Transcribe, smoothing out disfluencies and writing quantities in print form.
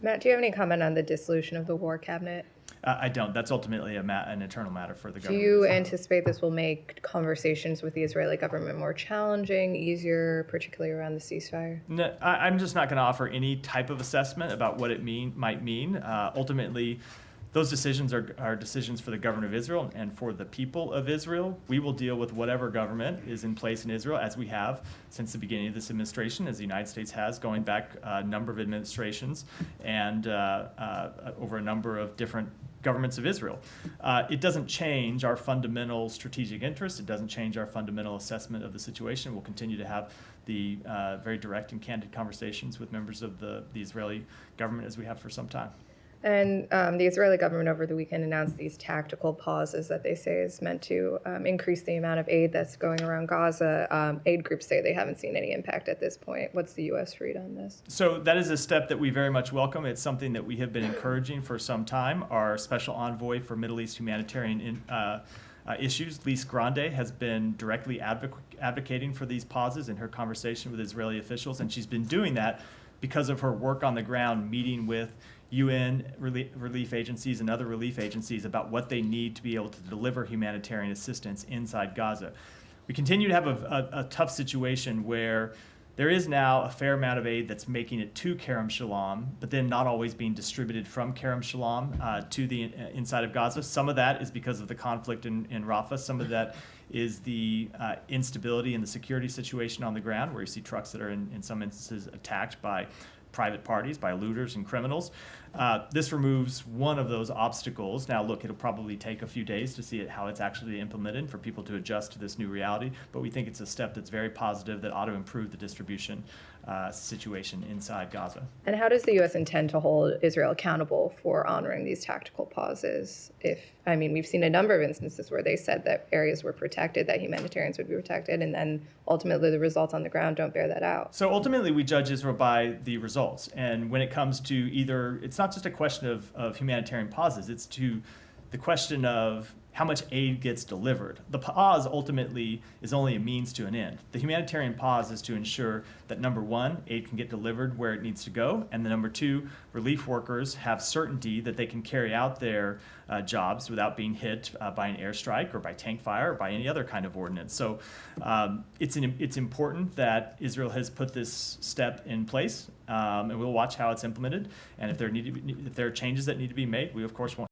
Matt, do you have any comment on the dissolution of the war cabinet? I don't. That's ultimately an internal matter for the Do government. you anticipate this will make conversations with the Israeli government more challenging, easier, particularly around the ceasefire? No, I'm just not going to offer any type of assessment about what it might mean. Ultimately, those decisions are decisions for the government of Israel and for the people of Israel. We will deal with whatever government is in place in Israel, as we have since the beginning of this administration, as the United States has, going back a number of administrations and over a number of different governments of Israel. It doesn't change our fundamental strategic interest. It doesn't change our fundamental assessment of the situation. We'll continue to have the very direct and candid conversations with members of the Israeli government as we have for some time. And the Israeli government over the weekend announced these tactical pauses that they say is meant to increase the amount of aid that's going around Gaza. Aid groups say they haven't seen any impact at this point. What's the U.S. read on this? So that is a step that we very much welcome. It's something that we have been encouraging for some time. Our special envoy for Middle East humanitarian issues, Lise Grande, has been directly advocating for these pauses in her conversation with Israeli officials, and she's been doing that because of her work on the ground, meeting with UN relief agencies and other relief agencies about what they need to be able to deliver humanitarian assistance inside Gaza. We continue to have a tough situation where there is now a fair amount of aid that's making it to Kerem Shalom, but then not always being distributed from Kerem Shalom to the inside of Gaza. Some of that is because of the conflict in Rafah. Some of that is the instability in the security situation on the ground, where you see trucks that are in some instances attacked by private parties, by looters and criminals. This removes one of those obstacles. Now, look, it'll probably take a few days to see how it's actually implemented for people to adjust to this new reality, but we think it's a step that's very positive that ought to improve the distribution situation inside Gaza. And how does the U.S. intend to hold Israel accountable for honoring these tactical pauses? We've seen a number of instances where they said that areas were protected, that humanitarians would be protected, and then ultimately the results on the ground don't bear that out. So ultimately, we judge Israel by the results. And when it comes to either, it's not just a question of humanitarian pauses, it's to the question of how much aid gets delivered. The pause ultimately is only a means to an end. The humanitarian pause is to ensure that, number one, aid can get delivered where it needs to go, and the number two, relief workers have certainty that they can carry out their jobs without being hit by an airstrike or by tank fire or by any other kind of ordinance. So it's important that Israel has put this step in place, and we'll watch how it's implemented. And if there are changes that need to be made, we of course won't